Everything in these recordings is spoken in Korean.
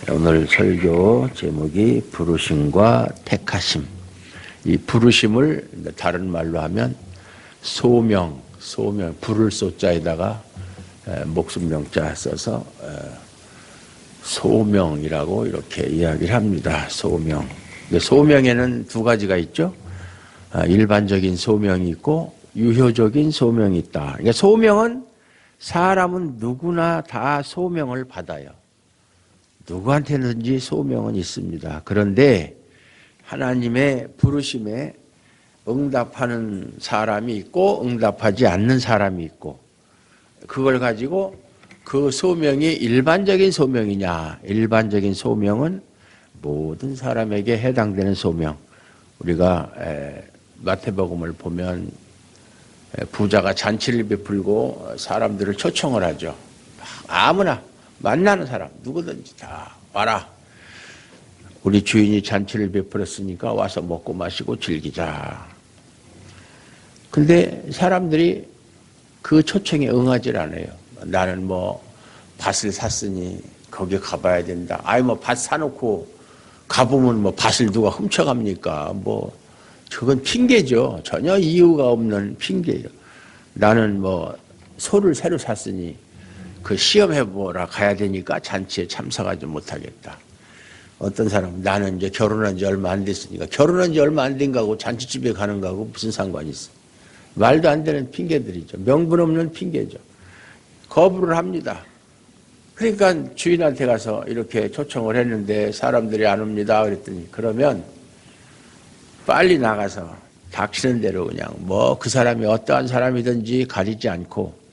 오늘 설교 제목이 부르심과 택하심. 이 부르심을 다른 말로 하면 소명, 부를 소자에다가 목숨명자 써서 소명이라고 이렇게 이야기를 합니다. 소명. 소명에는 두 가지가 있죠. 일반적인 소명이 있고 유효적인 소명이 있다. 그러니까 소명은 사람은 누구나 다 소명을 받아요. 누구한테든지 소명은 있습니다. 그런데 하나님의 부르심에 응답하는 사람이 있고 응답하지 않는 사람이 있고, 그걸 가지고 그 소명이 일반적인 소명이냐, 일반적인 소명은 모든 사람에게 해당되는 소명. 우리가 마태복음을 보면 부자가 잔치를 베풀고 사람들을 초청을 하죠. 아무나 만나는 사람 누구든지 다 와라. 우리 주인이 잔치를 베풀었으니까 와서 먹고 마시고 즐기자. 근데 사람들이 그 초청에 응하질 않아요. 나는 뭐 밭을 샀으니 거기 가봐야 된다. 아이 뭐 밭 사놓고 가보면 뭐 밭을 누가 훔쳐갑니까? 뭐 그건 핑계죠. 전혀 이유가 없는 핑계예요. 나는 뭐 소를 새로 샀으니 그 시험해보라 가야 되니까 잔치에 참석하지 못하겠다. 어떤 사람은 나는 이제 결혼한 지 얼마 안 됐으니까, 결혼한 지 얼마 안 된 거하고 잔치집에 가는 거하고 무슨 상관이 있어. 말도 안 되는 핑계들이죠. 명분 없는 핑계죠. 거부를 합니다. 그러니까 주인한테 가서 이렇게 초청을 했는데 사람들이 안 옵니다. 그랬더니 그러면 빨리 나가서 닥치는 대로 그냥 뭐 그 사람이 어떠한 사람이든지 가리지 않고,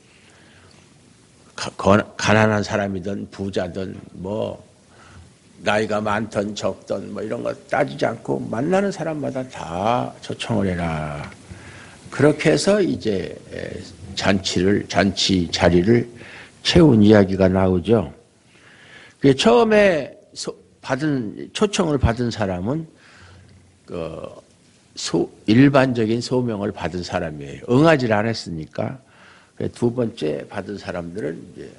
가난한 사람이든 부자든 뭐 나이가 많든 적든 뭐 이런 거 따지지 않고 만나는 사람마다 다 초청을 해라. 그렇게 해서 이제 잔치 자리를 채운 이야기가 나오죠. 처음에 초청을 받은 사람은 일반적인 소명을 받은 사람이에요. 응하지 않았으니까. 두 번째 받은 사람들은 이제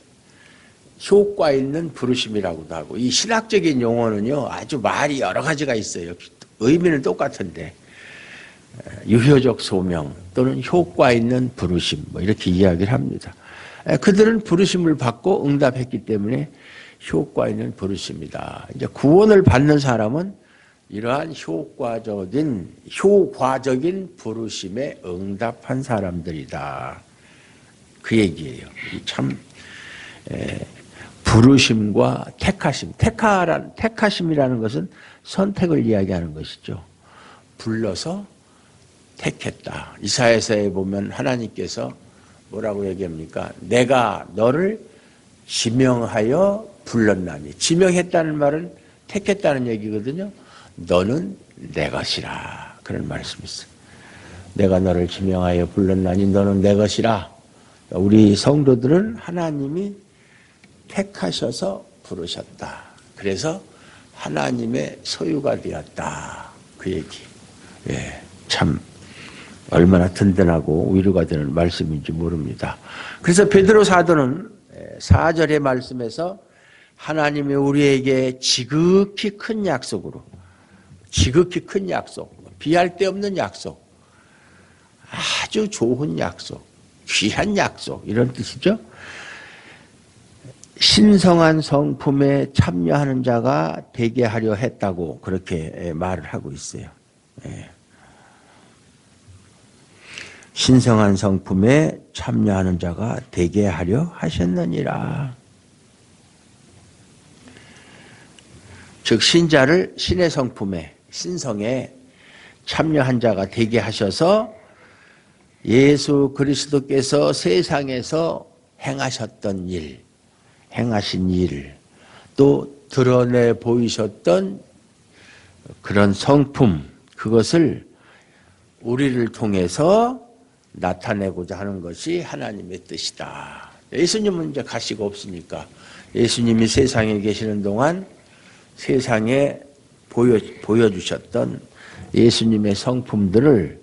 효과 있는 부르심이라고도 하고, 이 신학적인 용어는요 아주 말이 여러 가지가 있어요. 의미는 똑같은데 유효적 소명 또는 효과 있는 부르심 뭐 이렇게 이야기를 합니다. 그들은 부르심을 받고 응답했기 때문에 효과 있는 부르심이다. 이제 구원을 받는 사람은 이러한 효과적인 부르심에 응답한 사람들이다. 그 얘기예요. 참 부르심과 택하심. 택하심이라는 것은 선택을 이야기하는 것이죠. 불러서 택했다. 이사야서에 보면 하나님께서 뭐라고 얘기합니까? 내가 너를 지명하여 불렀나니. 지명했다는 말은 택했다는 얘기거든요. 너는 내 것이라. 그런 말씀이 있어요. 내가 너를 지명하여 불렀나니 너는 내 것이라. 우리 성도들은 하나님이 택하셔서 부르셨다. 그래서 하나님의 소유가 되었다. 그 얘기. 예, 참 얼마나 든든하고 위로가 되는 말씀인지 모릅니다. 그래서 베드로 사도는 4절의 말씀에서 하나님이 우리에게 지극히 큰 약속으로, 지극히 큰 약속, 비할 데 없는 약속, 아주 좋은 약속, 귀한 약속, 이런 뜻이죠. 신성한 성품에 참여하는 자가 되게 하려 했다고 그렇게 말을 하고 있어요. 신성한 성품에 참여하는 자가 되게 하려 하셨느니라. 즉 신자를 신의 성품에, 신성에 참여한 자가 되게 하셔서 예수 그리스도께서 세상에서 행하셨던 일, 행하신 일, 또 드러내 보이셨던 그런 성품, 그것을 우리를 통해서 나타내고자 하는 것이 하나님의 뜻이다. 예수님은 이제 가시가 없으니까 예수님이 세상에 계시는 동안 세상에 보여주셨던 예수님의 성품들을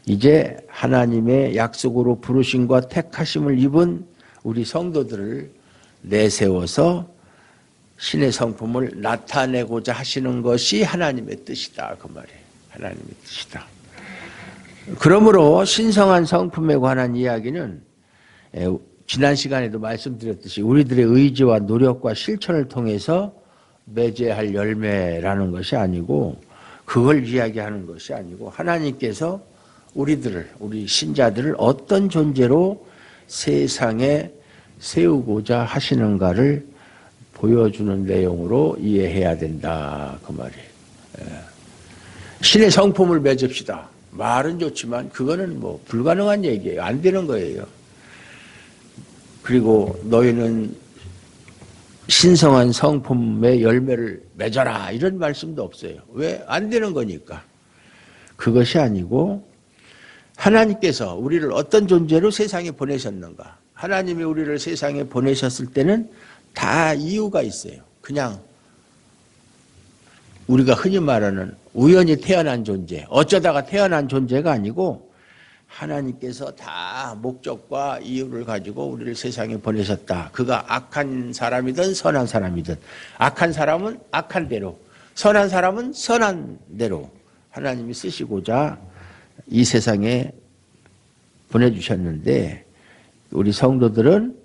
이제 하나님의 약속으로 부르심과 택하심을 입은 우리 성도들을 내세워서 신의 성품을 나타내고자 하시는 것이 하나님의 뜻이다. 그 말이에요. 하나님의 뜻이다. 그러므로 신성한 성품에 관한 이야기는 지난 시간에도 말씀드렸듯이 우리들의 의지와 노력과 실천을 통해서 맺어야 열매라는 것이 아니고, 그걸 이야기하는 것이 아니고, 하나님께서 우리 신자들을 어떤 존재로 세상에 세우고자 하시는가를 보여주는 내용으로 이해해야 된다. 그 말이에요. 신의 성품을 맺읍시다. 말은 좋지만 그거는 뭐 불가능한 얘기예요. 안 되는 거예요. 그리고 너희는 신성한 성품의 열매를 맺어라, 이런 말씀도 없어요. 왜? 안 되는 거니까. 그것이 아니고, 하나님께서 우리를 어떤 존재로 세상에 보내셨는가. 하나님이 우리를 세상에 보내셨을 때는 다 이유가 있어요. 그냥 우리가 흔히 말하는 우연히 태어난 존재, 어쩌다가 태어난 존재가 아니고, 하나님께서 다 목적과 이유를 가지고 우리를 세상에 보내셨다. 그가 악한 사람이든 선한 사람이든, 악한 사람은 악한 대로, 선한 사람은 선한 대로 하나님이 쓰시고자 이 세상에 보내주셨는데, 우리 성도들은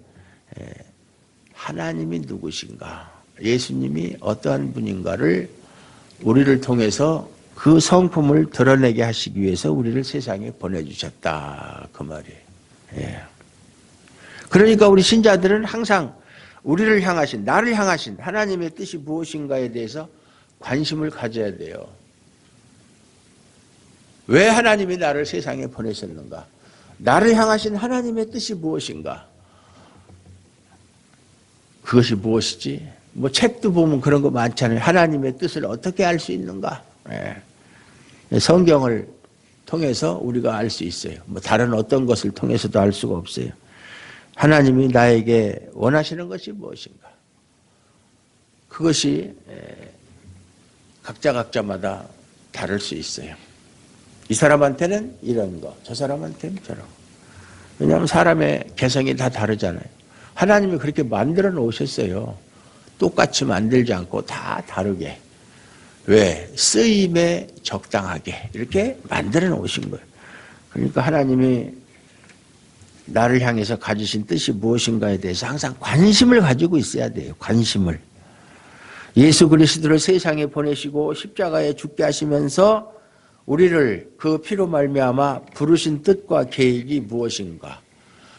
하나님이 누구신가, 예수님이 어떠한 분인가를 우리를 통해서 그 성품을 드러내게 하시기 위해서 우리를 세상에 보내주셨다. 그 말이에요. 예. 그러니까 우리 신자들은 항상 우리를 향하신, 나를 향하신 하나님의 뜻이 무엇인가에 대해서 관심을 가져야 돼요. 왜 하나님이 나를 세상에 보내셨는가? 나를 향하신 하나님의 뜻이 무엇인가? 그것이 무엇이지? 뭐 책도 보면 그런 거 많잖아요. 하나님의 뜻을 어떻게 알 수 있는가? 예. 성경을 통해서 우리가 알 수 있어요. 뭐 다른 어떤 것을 통해서도 알 수가 없어요. 하나님이 나에게 원하시는 것이 무엇인가? 그것이 각자마다 다를 수 있어요. 이 사람한테는 이런 거, 저 사람한테는 저런 거. 왜냐하면 사람의 개성이 다 다르잖아요. 하나님이 그렇게 만들어 놓으셨어요. 똑같이 만들지 않고 다 다르게. 왜? 쓰임에 적당하게 이렇게 만들어 놓으신 거예요. 그러니까 하나님이 나를 향해서 가지신 뜻이 무엇인가에 대해서 항상 관심을 가지고 있어야 돼요. 관심을. 예수 그리스도를 세상에 보내시고 십자가에 죽게 하시면서 우리를 그 피로 말미암아 부르신 뜻과 계획이 무엇인가?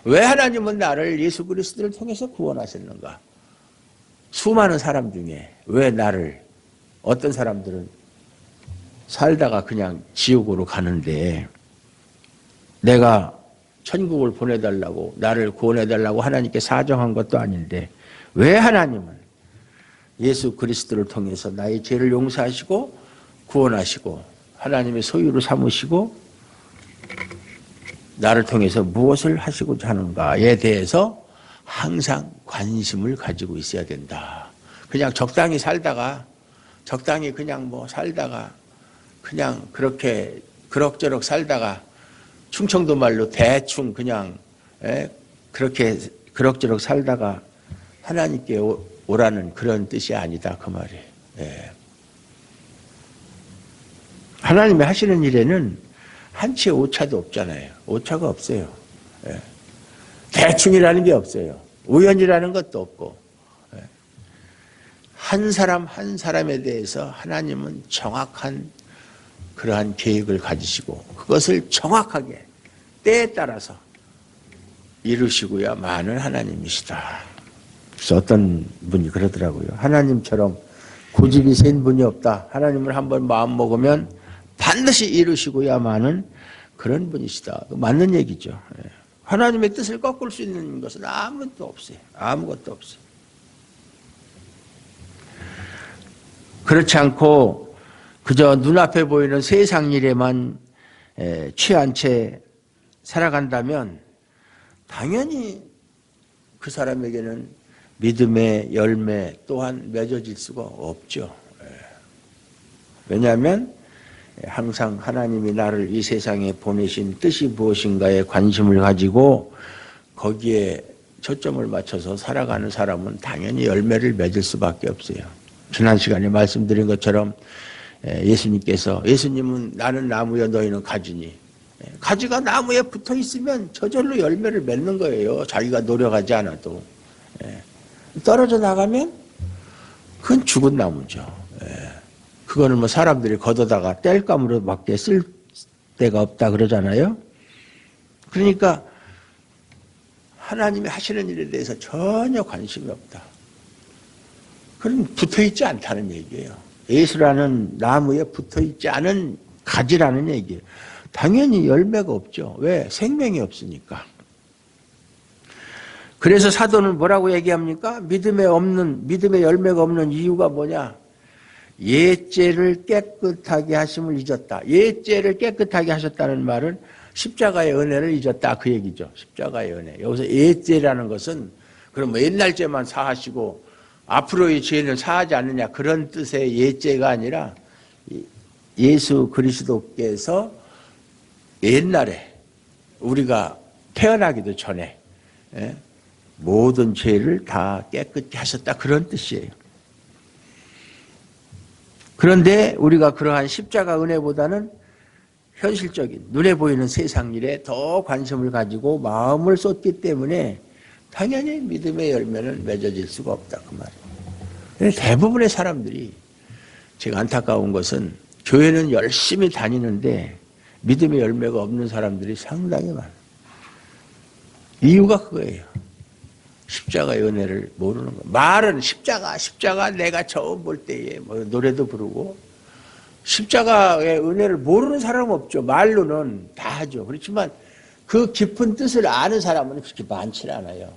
왜 하나님은 나를 예수 그리스도를 통해서 구원하셨는가? 수많은 사람 중에 왜 나를, 어떤 사람들은 살다가 그냥 지옥으로 가는데 내가 천국을 보내달라고, 나를 구원해달라고 하나님께 사정한 것도 아닌데 왜 하나님은 예수 그리스도를 통해서 나의 죄를 용서하시고 구원하시고 하나님의 소유로 삼으시고 나를 통해서 무엇을 하시고자 하는가에 대해서 항상 관심을 가지고 있어야 된다. 그냥 적당히 살다가, 적당히 그냥 뭐 살다가, 그냥 그렇게 그럭저럭 살다가, 충청도 말로 대충 그냥 그렇게 그럭저럭 살다가 하나님께 오라는 그런 뜻이 아니다. 그 말이에요. 예. 하나님이 하시는 일에는 한치의 오차도 없잖아요. 오차가 없어요. 예. 대충이라는 게 없어요. 우연이라는 것도 없고, 한 사람 한 사람에 대해서 하나님은 정확한 그러한 계획을 가지시고 그것을 정확하게 때에 따라서 이루시고야 마는 하나님이시다. 그래서 어떤 분이 그러더라고요. 하나님처럼 고집이 센 분이 없다. 하나님을 한번 마음 먹으면 반드시 이루시고야 마는 그런 분이시다. 맞는 얘기죠. 하나님의 뜻을 꺾을 수 있는 것은 아무것도 없어요. 아무것도 없어요. 그렇지 않고 그저 눈앞에 보이는 세상 일에만 취한 채 살아간다면 당연히 그 사람에게는 믿음의 열매 또한 맺어질 수가 없죠. 왜냐하면 항상 하나님이 나를 이 세상에 보내신 뜻이 무엇인가에 관심을 가지고 거기에 초점을 맞춰서 살아가는 사람은 당연히 열매를 맺을 수밖에 없어요. 지난 시간에 말씀드린 것처럼 예수님은 나는 나무여 너희는 가지니, 가지가 나무에 붙어 있으면 저절로 열매를 맺는 거예요. 자기가 노력하지 않아도. 떨어져 나가면 그건 죽은 나무죠. 그거는 뭐 사람들이 걷어다가 땔감으로밖에 쓸 데가 없다 그러잖아요. 그러니까 하나님이 하시는 일에 대해서 전혀 관심이 없다. 그럼 붙어있지 않다는 얘기예요. 예수라는 나무에 붙어있지 않은 가지라는 얘기예요. 당연히 열매가 없죠. 왜? 생명이 없으니까. 그래서 사도는 뭐라고 얘기합니까? 믿음의 열매가 없는 이유가 뭐냐? 옛죄를 깨끗하게 하심을 잊었다. 옛죄를 깨끗하게 하셨다는 말은 십자가의 은혜를 잊었다 그 얘기죠. 십자가의 은혜. 여기서 옛죄라는 것은 그럼 뭐 옛날 죄만 사하시고 앞으로의 죄는 사하지 않느냐 그런 뜻의 옛죄가 아니라 예수 그리스도께서 옛날에 우리가 태어나기도 전에 모든 죄를 다 깨끗게 하셨다 그런 뜻이에요. 그런데 우리가 그러한 십자가 은혜보다는 현실적인 눈에 보이는 세상 일에 더 관심을 가지고 마음을 쏟기 때문에 당연히 믿음의 열매는 맺어질 수가 없다 그 말이에요. 대부분의 사람들이 제가 안타까운 것은 교회는 열심히 다니는데 믿음의 열매가 없는 사람들이 상당히 많아요. 이유가 그거예요. 십자가의 은혜를 모르는 거예요. 말은 십자가 내가 처음 볼 때에 뭐 노래도 부르고 십자가의 은혜를 모르는 사람은 없죠. 말로는 다 하죠. 그렇지만 그 깊은 뜻을 아는 사람은 그렇게 많지 않아요.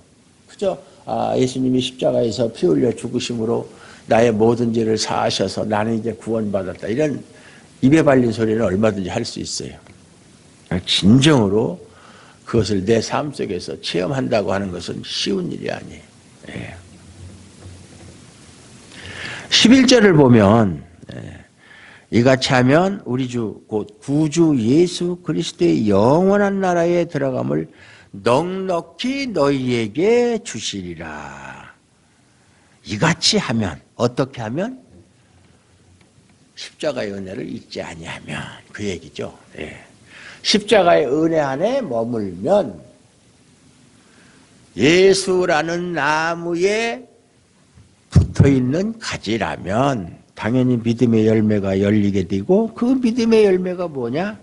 그죠? 예수님이 십자가에서 피 흘려 죽으심으로 나의 모든 죄를 사하셔서 나는 이제 구원받았다. 이런 입에 발린 소리는 얼마든지 할 수 있어요. 진정으로 그것을 내 삶 속에서 체험한다고 하는 것은 쉬운 일이 아니에요. 11절을 보면 이같이 하면 우리 주 곧 구주 예수 그리스도의 영원한 나라에 들어감을 넉넉히 너희에게 주시리라. 이같이 하면 어떻게 하면? 십자가의 은혜를 잊지 아니하면 그 얘기죠. 십자가의 은혜 안에 머물면 예수라는 나무에 붙어있는 가지라면 당연히 믿음의 열매가 열리게 되고 그 믿음의 열매가 뭐냐?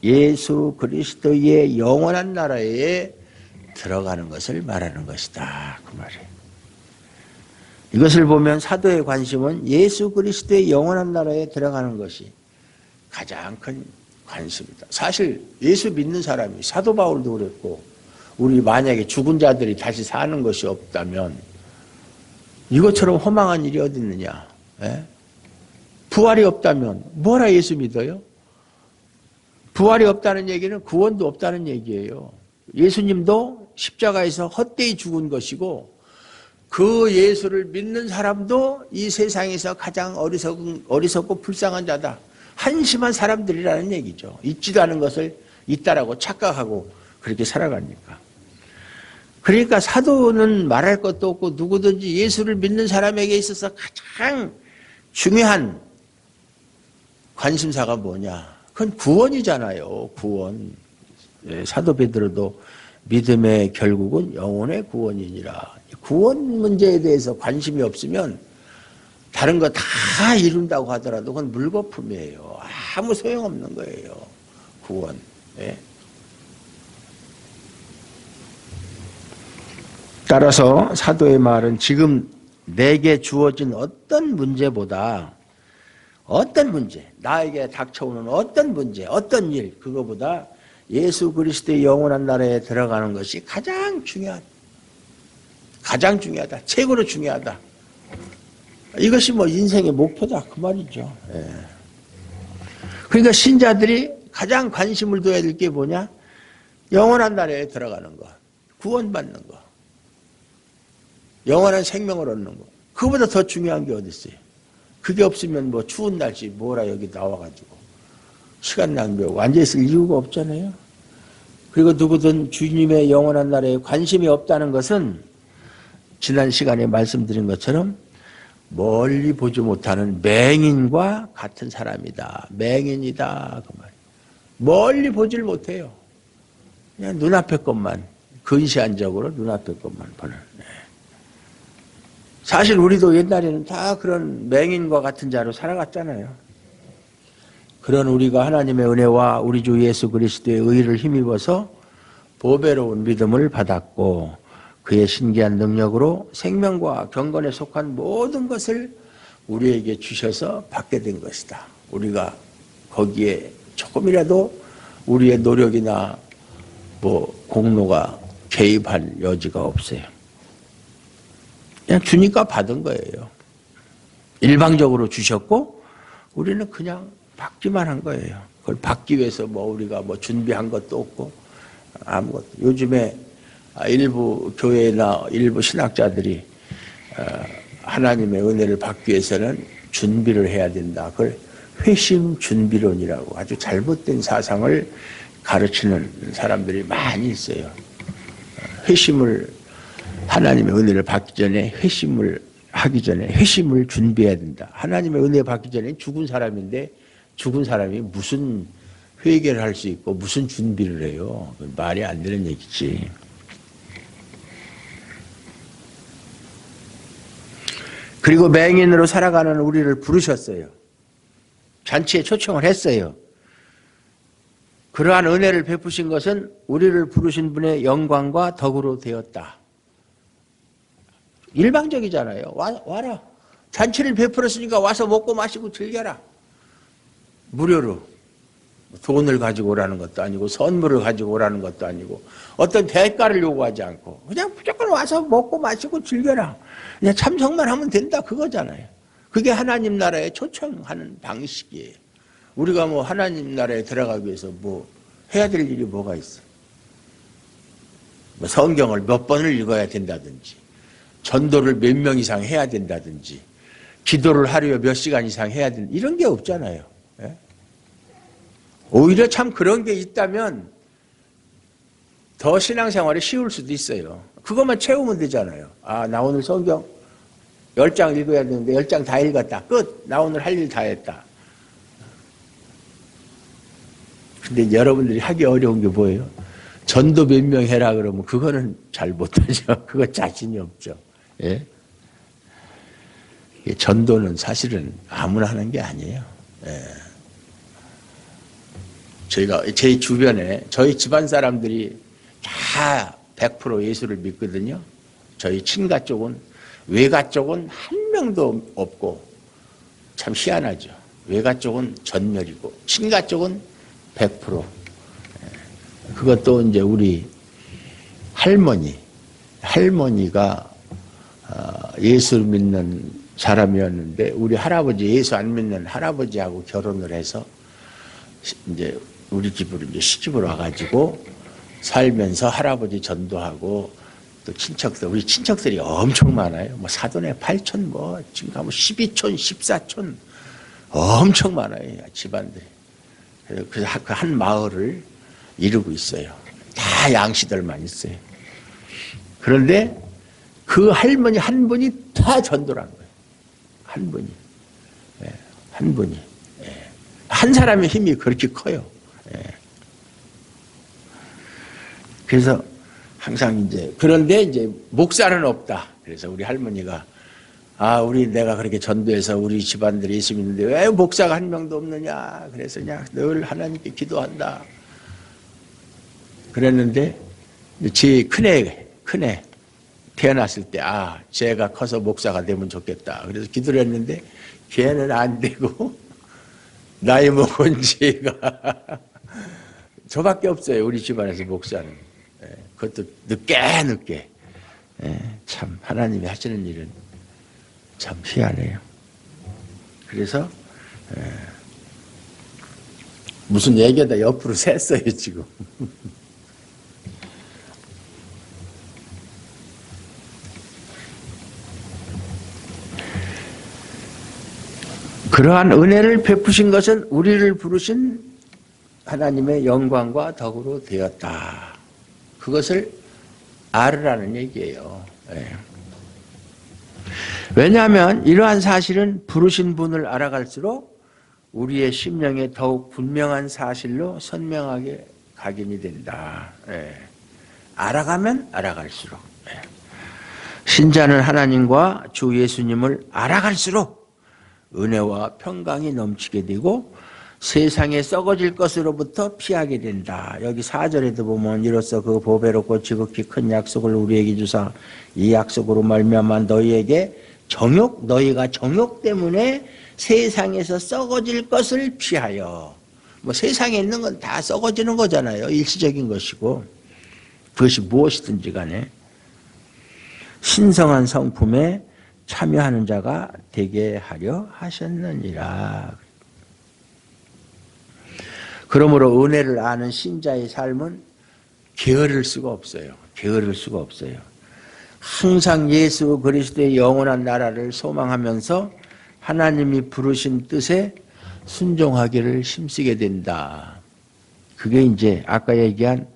예수 그리스도의 영원한 나라에 들어가는 것을 말하는 것이다. 그 말이에요. 이것을 보면 사도의 관심은 예수 그리스도의 영원한 나라에 들어가는 것이 가장 큰 관심이다. 사실 예수 믿는 사람이 사도 바울도 그랬고 우리 만약에 죽은 자들이 다시 사는 것이 없다면 이것처럼 허망한 일이 어디 있느냐. 부활이 없다면 뭐라 예수 믿어요? 부활이 없다는 얘기는 구원도 없다는 얘기예요. 예수님도 십자가에서 헛되이 죽은 것이고 그 예수를 믿는 사람도 이 세상에서 가장 어리석고 불쌍한 자다. 한심한 사람들이라는 얘기죠. 있지도 않은 것을 있다라고 착각하고 그렇게 살아가니까. 그러니까 사도는 말할 것도 없고 누구든지 예수를 믿는 사람에게 있어서 가장 중요한 관심사가 뭐냐? 그건 구원이잖아요. 구원. 사도 베드로도 믿음의 결국은 영혼의 구원이니라. 구원 문제에 대해서 관심이 없으면 다른 거 다 이룬다고 하더라도 그건 물거품이에요. 아무 소용없는 거예요. 구원. 따라서 사도의 말은 지금 내게 주어진 어떤 문제보다 어떤 문제, 나에게 닥쳐오는 어떤 문제, 어떤 일, 그거보다 예수 그리스도의 영원한 나라에 들어가는 것이 가장 중요하다. 가장 중요하다. 최고로 중요하다. 이것이 뭐 인생의 목표다. 그 말이죠. 그러니까 신자들이 가장 관심을 둬야 될 게 뭐냐? 영원한 나라에 들어가는 것. 구원받는 것. 영원한 생명을 얻는 것. 그거보다 더 중요한 게 어디 있어요? 그게 없으면 뭐 추운 날씨 뭐라 여기 나와가지고 시간 낭비하고 앉아있을 이유가 없잖아요. 그리고 누구든 주님의 영원한 나라에 관심이 없다는 것은 지난 시간에 말씀드린 것처럼 멀리 보지 못하는 맹인과 같은 사람이다. 맹인이다. 그 말. 멀리 보질 못해요. 그냥 눈앞에 것만, 근시안적으로 눈앞에 것만 보는. 사실 우리도 옛날에는 다 그런 맹인과 같은 자로 살아갔잖아요. 그런 우리가 하나님의 은혜와 우리 주 예수 그리스도의 의를 힘입어서 보배로운 믿음을 받았고 그의 신기한 능력으로 생명과 경건에 속한 모든 것을 우리에게 주셔서 받게 된 것이다. 우리가 거기에 조금이라도 우리의 노력이나 공로가 개입할 여지가 없어요. 그냥 주니까 받은 거예요. 일방적으로 주셨고 우리는 그냥 받기만 한 거예요. 그걸 받기 위해서 우리가 준비한 것도 없고 아무것도. 요즘에 일부 교회나 일부 신학자들이 하나님의 은혜를 받기 위해서는 준비를 해야 된다. 그걸 회심 준비론이라고 아주 잘못된 사상을 가르치는 사람들이 많이 있어요. 회심을 하나님의 은혜를 받기 전에 회심을 하기 전에 회심을 준비해야 된다. 하나님의 은혜 받기 전에 죽은 사람인데 죽은 사람이 무슨 회개를 할 수 있고 무슨 준비를 해요. 말이 안 되는 얘기지. 그리고 맹인으로 살아가는 우리를 부르셨어요. 잔치에 초청을 했어요. 그러한 은혜를 베푸신 것은 우리를 부르신 분의 영광과 덕으로 되었다. 일방적이잖아요. 와라. 잔치를 베풀었으니까 와서 먹고 마시고 즐겨라. 무료로. 돈을 가지고 오라는 것도 아니고 선물을 가지고 오라는 것도 아니고 어떤 대가를 요구하지 않고 그냥 무조건 와서 먹고 마시고 즐겨라. 그냥 참석만 하면 된다 그거잖아요. 그게 하나님 나라에 초청하는 방식이에요. 우리가 하나님 나라에 들어가기 위해서 해야 될 일이 뭐가 있어? 성경을 몇 번을 읽어야 된다든지 전도를 몇 명 이상 해야 된다든지 기도를 하루에 몇 시간 이상 해야 된다 이런 게 없잖아요. 예? 오히려 참 그런 게 있다면 더 신앙생활이 쉬울 수도 있어요. 그것만 채우면 되잖아요. 나 오늘 성경 10장 읽어야 되는데 10장 다 읽었다. 끝. 나 오늘 할 일 다 했다. 근데 여러분들이 하기 어려운 게 뭐예요? 전도 몇 명 해라 그러면 그거는 잘 못하죠. 그거 자신이 없죠. 예? 전도는 사실은 아무나 하는 게 아니에요. 예. 제 주변에 저희 집안 사람들이 다 100% 예수를 믿거든요. 저희 친가 쪽은, 외가 쪽은 한 명도 없고 참 희한하죠. 외가 쪽은 전멸이고 친가 쪽은 100%. 그것도 이제 우리 할머니가 예수 믿는 사람이었는데 우리 할아버지 예수 안 믿는 할아버지하고 결혼을 해서 이제 우리 집으로 이제 시집을 와가지고 살면서 할아버지 전도하고 또 우리 친척들이 엄청 많아요. 사돈에 8촌 지금 가면 12촌, 14촌 엄청 많아요. 집안들이. 그래서 그 한 마을을 이루고 있어요. 다 양씨들만 있어요. 그런데 그 할머니 한 분이 다 전도를 한 거예요. 한 분이. 예, 한 분이. 예. 한 사람의 힘이 그렇게 커요. 예. 그래서 항상 그런데 목사는 없다. 그래서 우리 할머니가 내가 그렇게 전도해서 우리 집안들이 예수 믿는데 왜 목사가 한 명도 없느냐. 그래서 그냥 늘 하나님께 기도한다. 그랬는데 제 큰애 태어났을 때 쟤가 커서 목사가 되면 좋겠다. 그래서 기도를 했는데 걔는 안 되고 나이 먹은 쟤가 저밖에 없어요. 우리 집안에서 목사는. 그것도 늦게. 참 하나님이 하시는 일은 참 희한해요. 그래서 무슨 얘기하다 옆으로 샜어요 지금. 그러한 은혜를 베푸신 것은 우리를 부르신 하나님의 영광과 덕으로 되었다. 그것을 알으라는 얘기예요. 예. 왜냐하면 이러한 사실은 부르신 분을 알아갈수록 우리의 심령에 더욱 분명한 사실로 선명하게 각인이 된다. 예. 알아가면 알아갈수록. 예. 신자는 하나님과 주 예수님을 알아갈수록 은혜와 평강이 넘치게 되고 세상에 썩어질 것으로부터 피하게 된다. 여기 4절에도 보면 이로써 그 보배롭고 지극히 큰 약속을 우리에게 주사 이 약속으로 말미암아 너희에게 너희가 정욕 때문에 세상에서 썩어질 것을 피하여. 뭐 세상에 있는 건 다 썩어지는 거잖아요. 일시적인 것이고 그것이 무엇이든지 간에 신성한 성품에 참여하는 자가 되게 하려 하셨느니라. 그러므로 은혜를 아는 신자의 삶은 게으를 수가 없어요. 게으를 수가 없어요. 항상 예수 그리스도의 영원한 나라를 소망하면서 하나님이 부르신 뜻에 순종하기를 힘쓰게 된다. 그게 이제 아까 얘기한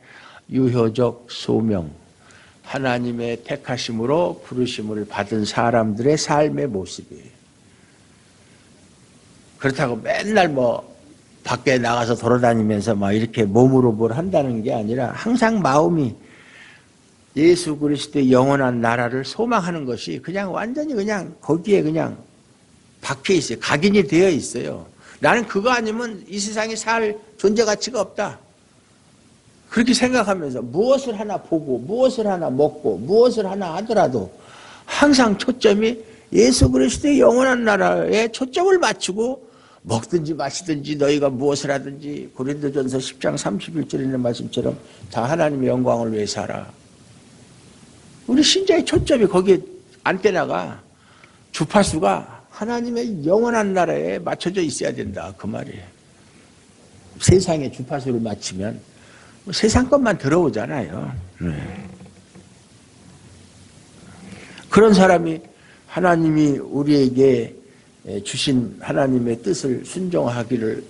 유효적 소명, 하나님의 택하심으로 부르심을 받은 사람들의 삶의 모습이에요. 그렇다고 맨날 뭐 밖에 나가서 돌아다니면서 막 이렇게 몸으로 뭘 한다는 게 아니라 항상 마음이 예수 그리스도의 영원한 나라를 소망하는 것이 그냥 완전히 그냥 거기에 그냥 박혀 있어요. 각인이 되어 있어요. 나는 그거 아니면 이 세상에 살 존재 가치가 없다. 그렇게 생각하면서 무엇을 하나 보고 무엇을 하나 먹고 무엇을 하나 하더라도 항상 초점이 예수 그리스도의 영원한 나라에 초점을 맞추고 먹든지 마시든지 너희가 무엇을 하든지 고린도전서 10장 31절에 있는 말씀처럼 다 하나님의 영광을 위해 살아. 우리 신자의 초점이 거기에 안테나가 주파수가 하나님의 영원한 나라에 맞춰져 있어야 된다. 그 말이에요. 세상의 주파수를 맞추면 세상 것만 들어오잖아요. 그런 사람이 하나님이 우리에게 주신 하나님의 뜻을 순종하기를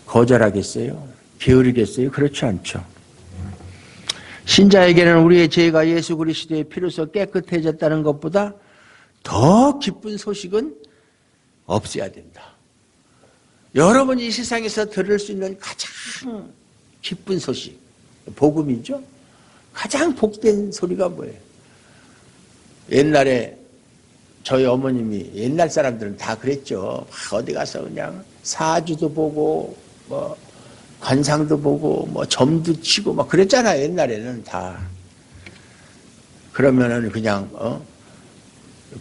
거절하겠어요? 게으르겠어요? 그렇지 않죠. 신자에게는 우리의 죄가 예수 그리스도의 피로서 깨끗해졌다는 것보다 더 기쁜 소식은 없어야 된다. 여러분이 이 세상에서 들을 수 있는 가장 기쁜 소식, 복음이죠. 가장 복된 소리가 뭐예요? 옛날에 저희 어머님이, 옛날 사람들은 다 그랬죠. 어디 가서 그냥 사주도 보고 뭐 관상도 보고 뭐 점도 치고 막 그랬잖아요. 옛날에는 다. 그러면은 그냥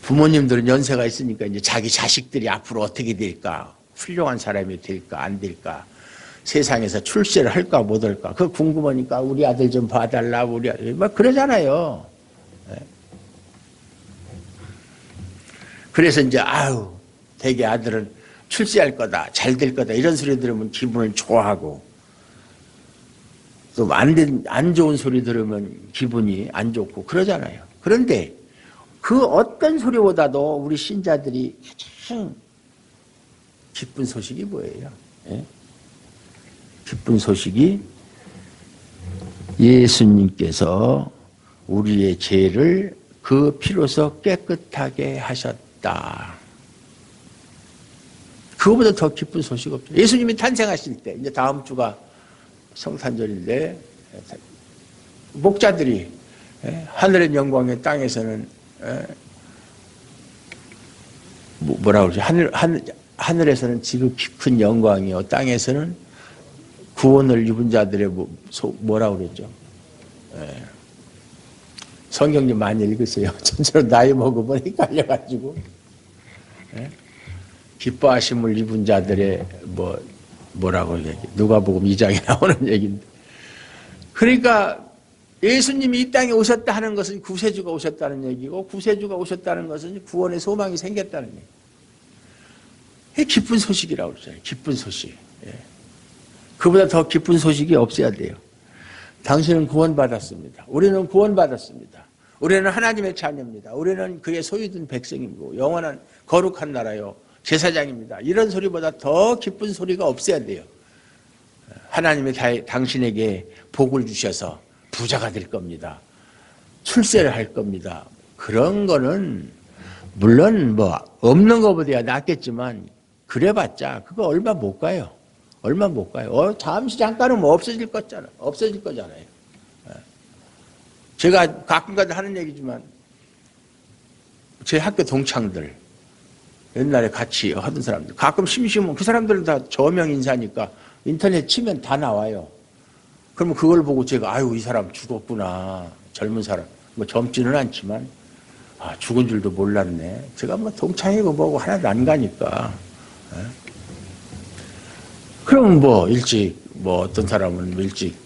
부모님들은 연세가 있으니까 이제 자기 자식들이 앞으로 어떻게 될까, 훌륭한 사람이 될까 안 될까, 세상에서 출세를 할까 못 할까, 그거 궁금하니까 우리 아들 좀 봐달라, 우리 아들 막 그러잖아요. 그래서 이제 아유 대개 아들은 출세할 거다, 잘 될 거다 이런 소리 들으면 기분을 좋아하고, 또 안 좋은 소리 들으면 기분이 안 좋고 그러잖아요. 그런데 그 어떤 소리보다도 우리 신자들이 가장 기쁜 소식이 뭐예요? 기쁜 소식이 예수님께서 우리의 죄를 그 피로서 깨끗하게 하셨다. 그거보다 더 기쁜 소식 없죠. 예수님이 탄생하실 때, 이제 다음 주가 성탄절인데, 목자들이 하늘의 영광의 땅에서는 뭐라 그러죠? 하늘에서는 지극히 큰 영광이요, 땅에서는 구원을 입은 자들의 뭐라 그랬죠? 성경 좀 많이 읽으세요. 전처럼 나이 먹으면 헷갈려가지고. 기뻐하심을 입은 자들의 뭐라고 얘기, 누가복음 2장에 나오는 얘기인데. 그러니까 예수님이 이 땅에 오셨다 하는 것은 구세주가 오셨다는 얘기고, 구세주가 오셨다는 것은 구원의 소망이 생겼다는 얘기. 기쁜 소식이라고 그러잖아요. 기쁜 소식. 그보다 더 기쁜 소식이 없어야 돼요. 당신은 구원받았습니다. 우리는 구원받았습니다. 우리는 하나님의 자녀입니다. 우리는 그의 소유된 백성이고 영원한 거룩한 나라요 제사장입니다. 이런 소리보다 더 기쁜 소리가 없어야 돼요. 하나님이 당신에게 복을 주셔서 부자가 될 겁니다. 출세를 할 겁니다. 그런 거는 물론 뭐 없는 것보다 낫겠지만 그래봤자 그거 얼마 못 가요. 얼마 못 가요. 잠시 잠깐은 뭐 없어질 거잖아요. 제가 가끔가다 하는 얘기지만 제 학교 동창들 옛날에 같이 하던 사람들 가끔 심심하면 그 사람들은 다 저명 인사니까 인터넷 치면 다 나와요. 그러면 그걸 보고 제가 아유 이 사람 죽었구나. 젊은 사람 뭐 젊지는 않지만 아 죽은 줄도 몰랐네. 제가 뭐 동창이고 뭐고 하나도 안 가니까. 그러면 뭐 일찍 뭐 어떤 사람은 일찍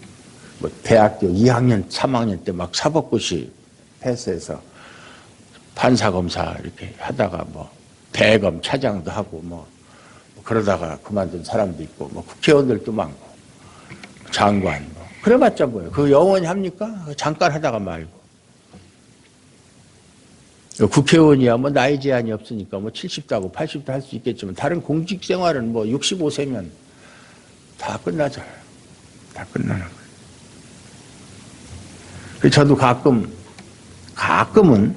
뭐 대학교 2학년 3학년 때 막 사법고시 패스해서 판사검사 이렇게 하다가 뭐 대검 차장도 하고 뭐 그러다가 그만둔 사람도 있고 뭐 국회의원들도 많고 장관 뭐 그래봤자 뭐예요. 그 영원히 합니까? 잠깐 하다가 말고. 국회의원이야 뭐 나이 제한이 없으니까 뭐 70도 하고 80도 할 수 있겠지만 다른 공직 생활은 뭐 65세면 다 끝나잖아요. 다 끝나는 거예요. 그래서 저도 가끔은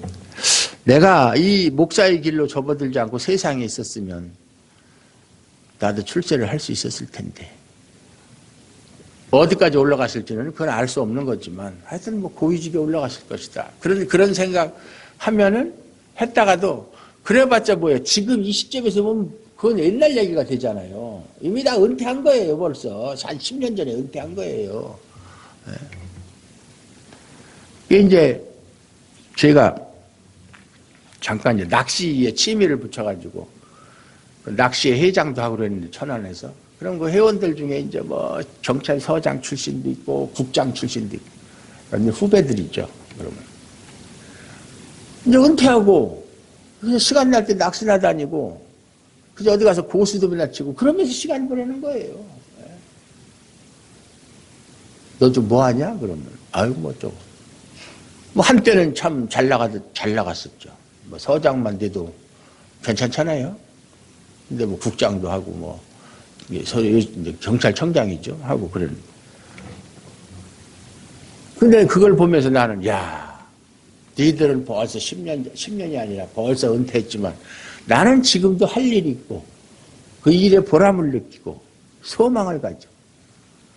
내가 이 목사의 길로 접어들지 않고 세상에 있었으면 나도 출세를 할 수 있었을 텐데 어디까지 올라갔을지는 그건 알 수 없는 거지만 하여튼 뭐 고위직에 올라갔을 것이다. 그런 생각 하면은 했다가도 그래봤자 뭐예요. 지금 이 시점에서 보면 그건 옛날 얘기가 되잖아요. 이미 다 은퇴한 거예요. 벌써 한 10년 전에 은퇴한 거예요. 이게 이제 제가 잠깐 이제 낚시에 취미를 붙여가지고 낚시의 회장도 하고 그랬는데 천안에서 그럼 그 회원들 중에 이제 뭐 경찰서장 출신도 있고 국장 출신도 있고 그런 후배들이죠. 그러면 이제 은퇴하고 그냥 시간 날 때 낚시나 다니고 그저 어디 가서 고수톱이나 치고 그러면서 시간 보내는 거예요. 너 좀 뭐 하냐? 그러면 아유 뭐 좀 뭐 한때는 참 잘 나갔었죠. 뭐 서장만 돼도 괜찮잖아요. 근데 뭐 국장도 하고 뭐 경찰청장이죠 하고 그런. 근데 그걸 보면서 나는 야, 너희들은 벌써 10년이 아니라 벌써 은퇴했지만 나는 지금도 할 일이 있고 그 일에 보람을 느끼고 소망을 가져.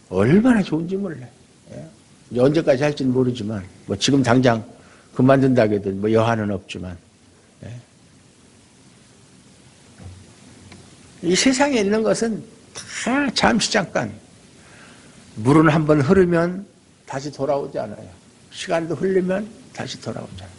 얼마나 좋은지 몰라요. 예? 언제까지 할지는 모르지만 뭐 지금 당장 그만둔다고 해도 뭐 여한은 없지만 예? 이 세상에 있는 것은 다 잠시 잠깐 물은 한번 흐르면 다시 돌아오지 않아요. 시간도 흐르면 다시 돌아오잖아요.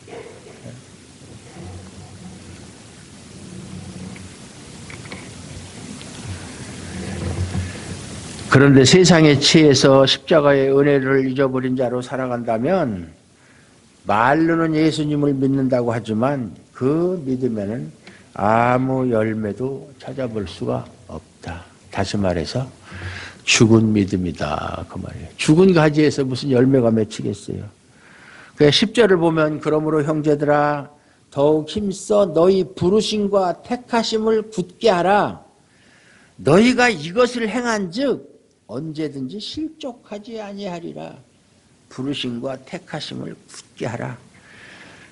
그런데 세상에 취해서 십자가의 은혜를 잊어버린 자로 살아간다면 말로는 예수님을 믿는다고 하지만 그 믿음에는 아무 열매도 찾아볼 수가 없다. 다시 말해서 죽은 믿음이다. 그 말이에요. 죽은 가지에서 무슨 열매가 맺히겠어요. 그 10절을 보면 그러므로 형제들아 더욱 힘써 너희 부르심과 택하심을 굳게 하라. 너희가 이것을 행한즉 언제든지 실족하지 아니하리라. 부르심과 택하심을 굳게 하라.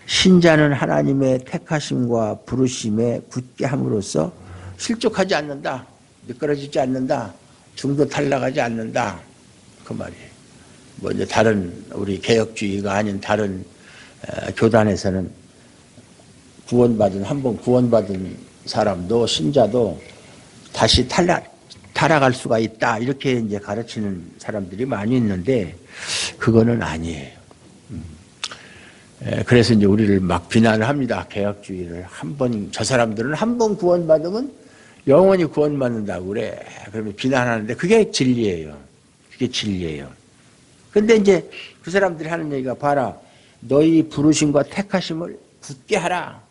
신자는 하나님의 택하심과 부르심에 굳게 함으로써 실족하지 않는다. 미끄러지지 않는다. 중도 탈락하지 않는다. 그 말이에요. 뭐 이제 다른 우리 개혁주의가 아닌 다른 교단에서는 한 번 구원받은 사람도 신자도 다시 타락할 수가 있다. 이렇게 이제 가르치는 사람들이 많이 있는데 그거는 아니에요. 그래서 이제 우리를 막 비난을 합니다. 개혁주의를 저 사람들은 한 번 구원받으면 영원히 구원받는다고 그래. 그러면 비난하는데 그게 진리예요. 그게 진리예요. 근데 이제 그 사람들이 하는 얘기가 봐라. 너희 부르심과 택하심을 굳게 하라.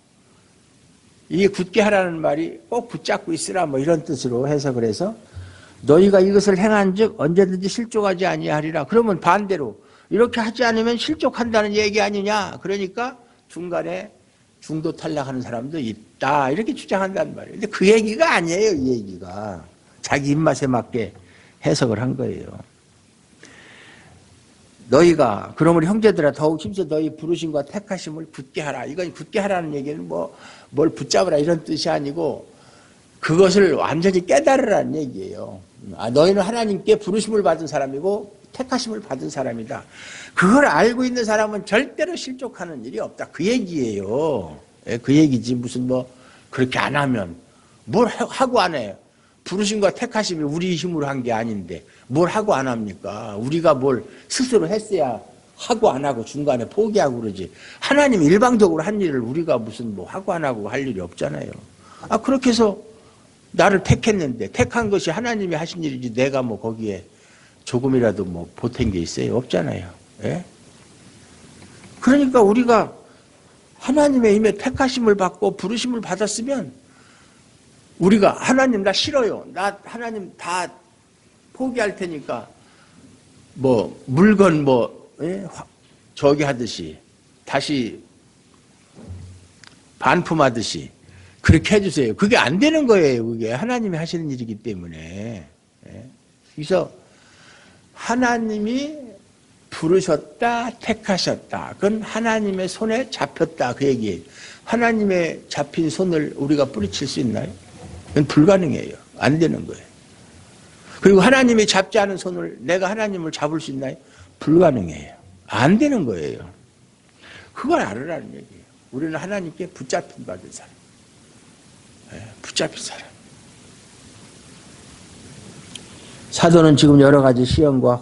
이게 굳게 하라는 말이 꼭 붙잡고 있으라 뭐 이런 뜻으로 해석을 해서 너희가 이것을 행한 즉 언제든지 실족하지 아니하리라. 그러면 반대로 이렇게 하지 않으면 실족한다는 얘기 아니냐. 그러니까 중간에 중도 탈락하는 사람도 있다. 이렇게 주장한단 말이에요. 근데 그 얘기가 아니에요. 이 얘기가. 자기 입맛에 맞게 해석을 한 거예요. 너희가 그러므로 형제들아 더욱 힘써 너희 부르심과 택하심을 굳게 하라. 이건 굳게 하라는 얘기는 뭐 뭘 붙잡으라 이런 뜻이 아니고 그것을 완전히 깨달으라는 얘기예요. 너희는 하나님께 부르심을 받은 사람이고 택하심을 받은 사람이다. 그걸 알고 있는 사람은 절대로 실족하는 일이 없다. 그 얘기예요. 그 얘기지. 무슨 뭐 그렇게 안 하면 뭘 하고 안 해요. 부르심과 택하심이 우리 힘으로 한 게 아닌데 뭘 하고 안 합니까? 우리가 뭘 스스로 했어야 하고 안 하고 중간에 포기하고 그러지. 하나님이 일방적으로 한 일을 우리가 무슨 뭐 하고 안 하고 할 일이 없잖아요. 그렇게 해서 나를 택했는데 택한 것이 하나님이 하신 일이지 내가 뭐 거기에 조금이라도 뭐 보탠 게 있어요? 없잖아요. 예? 그러니까 우리가 하나님의 힘에 택하심을 받고 부르심을 받았으면 우리가 하나님 나 싫어요. 나 하나님 다 포기할 테니까 뭐 물건 뭐 저기 하듯이 다시 반품하듯이 그렇게 해주세요. 그게 안 되는 거예요. 그게 하나님이 하시는 일이기 때문에. 그래서 하나님이 부르셨다 택하셨다. 그건 하나님의 손에 잡혔다 그 얘기예요. 하나님의 잡힌 손을 우리가 뿌리칠 수 있나요? 그건 불가능해요. 안 되는 거예요. 그리고 하나님이 잡지 않은 손을 내가 하나님을 잡을 수 있나요? 불가능해요. 안 되는 거예요. 그걸 알으라는 얘기예요. 우리는 하나님께 붙잡힌 받은 사람. 붙잡힌 사람. 사도는 지금 여러 가지 시험과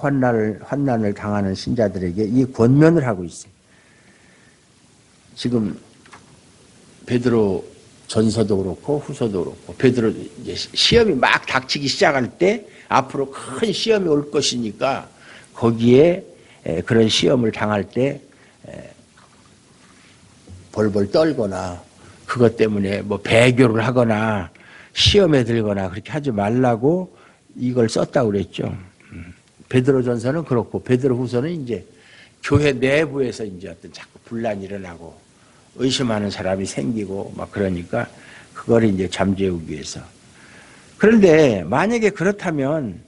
환난을 당하는 신자들에게 이 권면을 하고 있어요. 지금 베드로 전서도 그렇고 후서도 그렇고 베드로 이제 시험이 막 닥치기 시작할 때 앞으로 큰 시험이 올 것이니까 거기에 그런 시험을 당할 때 벌벌 떨거나 그것 때문에 뭐 배교를 하거나 시험에 들거나 그렇게 하지 말라고 이걸 썼다고 그랬죠. 베드로전서는 그렇고 베드로후서는 이제 교회 내부에서 이제 어떤 자꾸 분란이 일어나고 의심하는 사람이 생기고 막 그러니까 그걸 이제 잠재우기 위해서. 그런데 만약에 그렇다면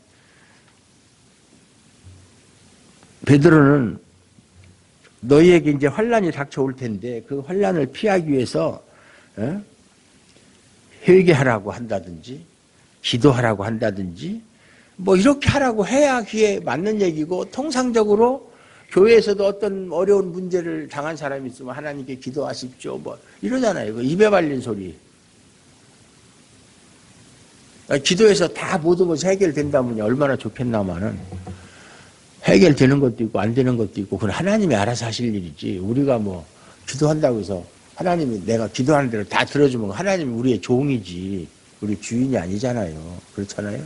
베드로는 너희에게 이제 환란이 닥쳐올 텐데 그 환란을 피하기 위해서 회개하라고 한다든지 기도하라고 한다든지 뭐 이렇게 하라고 해야 그게 맞는 얘기고 통상적으로 교회에서도 어떤 어려운 문제를 당한 사람이 있으면 하나님께 기도하십시오 뭐 이러잖아요. 그 입에 발린 소리. 기도해서 다 모든 것이 해결된다면 얼마나 좋겠나마는 해결되는 것도 있고 안 되는 것도 있고 그건 하나님이 알아서 하실 일이지 우리가 뭐 기도한다고 해서 하나님이 내가 기도하는 대로 다 들어주면 하나님이 우리의 종이지 우리 주인이 아니잖아요. 그렇잖아요.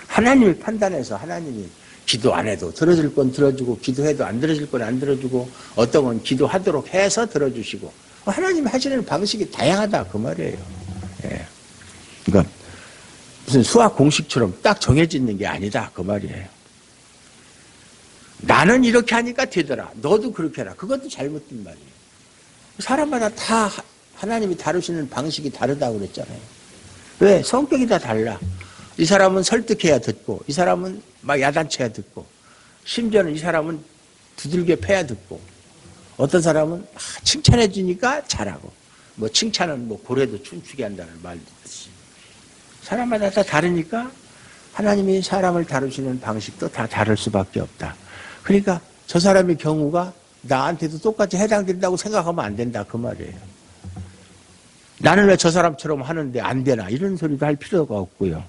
하나님이 판단해서 하나님이 기도 안 해도 들어줄 건 들어주고 기도해도 안 들어줄 건 안 들어주고 어떤 건 기도하도록 해서 들어주시고 하나님이 하시는 방식이 다양하다 그 말이에요. 예. 그러니까 무슨 수학 공식처럼 딱 정해져 있는 게 아니다 그 말이에요. 나는 이렇게 하니까 되더라. 너도 그렇게 해라. 그것도 잘못된 말이에요. 사람마다 다 하나님이 다루시는 방식이 다르다고 그랬잖아요. 왜? 성격이 다 달라. 이 사람은 설득해야 듣고 이 사람은 막 야단쳐야 듣고 심지어는 이 사람은 두들겨 패야 듣고 어떤 사람은 칭찬해 주니까 잘하고 뭐 칭찬은 뭐 고래도 춤추게 한다는 말도 있듯이 사람마다 다 다르니까 하나님이 사람을 다루시는 방식도 다 다를 수밖에 없다. 그러니까 저 사람의 경우가 나한테도 똑같이 해당된다고 생각하면 안 된다 그 말이에요. 나는 왜 저 사람처럼 하는데 안 되나 이런 소리도 할 필요가 없고요.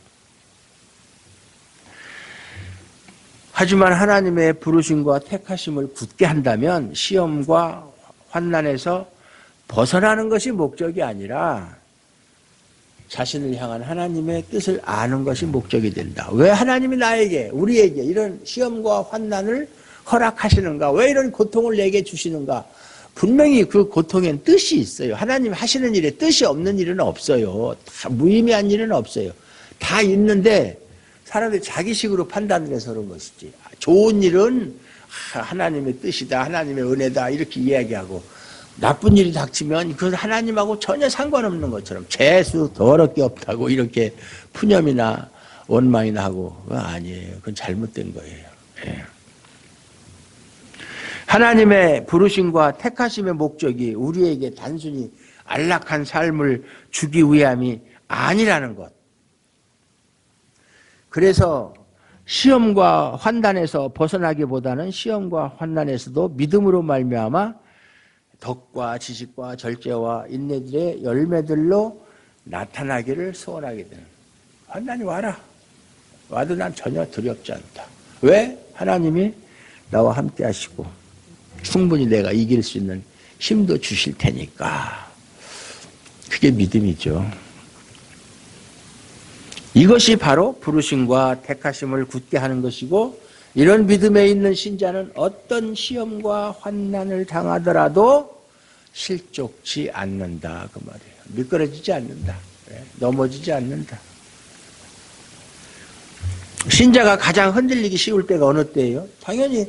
하지만 하나님의 부르심과 택하심을 굳게 한다면 시험과 환난에서 벗어나는 것이 목적이 아니라 자신을 향한 하나님의 뜻을 아는 것이 목적이 된다. 왜 하나님이 나에게 우리에게 이런 시험과 환난을 허락하시는가? 왜 이런 고통을 내게 주시는가? 분명히 그 고통엔 뜻이 있어요. 하나님 하시는 일에 뜻이 없는 일은 없어요. 다 무의미한 일은 없어요. 다 있는데 사람들이 자기식으로 판단을 해서 그런 것이지. 좋은 일은 하나님의 뜻이다, 하나님의 은혜다 이렇게 이야기하고 나쁜 일이 닥치면 그건 하나님하고 전혀 상관없는 것처럼 재수 더럽게 없다고 이렇게 푸념이나 원망이나 하고 그거 아니에요. 그건 잘못된 거예요. 예. 하나님의 부르심과 택하심의 목적이 우리에게 단순히 안락한 삶을 주기 위함이 아니라는 것. 그래서 시험과 환난에서 벗어나기보다는 시험과 환난에서도 믿음으로 말미암아 덕과 지식과 절제와 인내들의 열매들로 나타나기를 소원하게 되는. 환난이 와라. 와도 난 전혀 두렵지 않다. 왜? 하나님이 나와 함께 하시고 충분히 내가 이길 수 있는 힘도 주실 테니까. 그게 믿음이죠. 이것이 바로 부르심과 택하심을 굳게 하는 것이고, 이런 믿음에 있는 신자는 어떤 시험과 환난을 당하더라도 실족치 않는다 그 말이에요. 미끄러지지 않는다. 넘어지지 않는다. 신자가 가장 흔들리기 쉬울 때가 어느 때예요? 당연히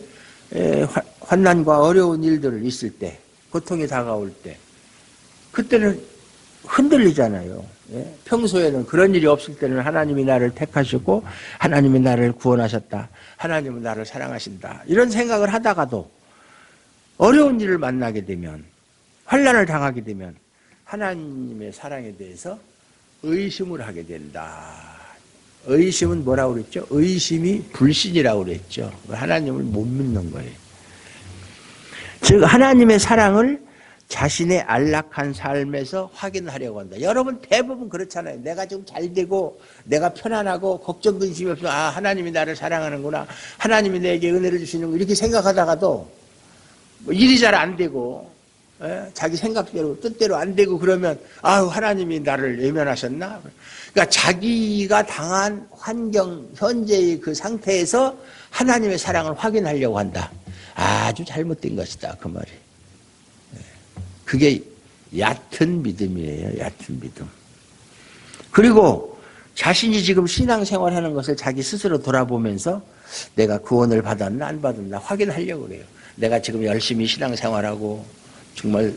환난과 어려운 일들을 있을 때, 고통이 다가올 때, 그때는 흔들리잖아요. 평소에는 그런 일이 없을 때는 하나님이 나를 택하시고 하나님이 나를 구원하셨다. 하나님은 나를 사랑하신다. 이런 생각을 하다가도 어려운 일을 만나게 되면, 환난을 당하게 되면 하나님의 사랑에 대해서 의심을 하게 된다. 의심은 뭐라고 그랬죠? 의심이 불신이라고 그랬죠. 하나님을 못 믿는 거예요. 즉 하나님의 사랑을 자신의 안락한 삶에서 확인하려고 한다. 여러분 대부분 그렇잖아요. 내가 좀 잘 되고 내가 편안하고 걱정 근심이 없어. 아, 하나님이 나를 사랑하는구나. 하나님이 내게 은혜를 주시는구나. 이렇게 생각하다가도 뭐 일이 잘 안 되고 자기 생각대로 뜻대로 안 되고 그러면 아유 하나님이 나를 외면하셨나? 그러니까 자기가 당한 환경 현재의 그 상태에서 하나님의 사랑을 확인하려고 한다. 아주 잘못된 것이다 그 말이. 그게 얕은 믿음이에요. 얕은 믿음. 그리고 자신이 지금 신앙생활하는 것을 자기 스스로 돌아보면서 내가 구원을 받았나 안 받았나 확인하려고 그래요. 내가 지금 열심히 신앙생활하고 정말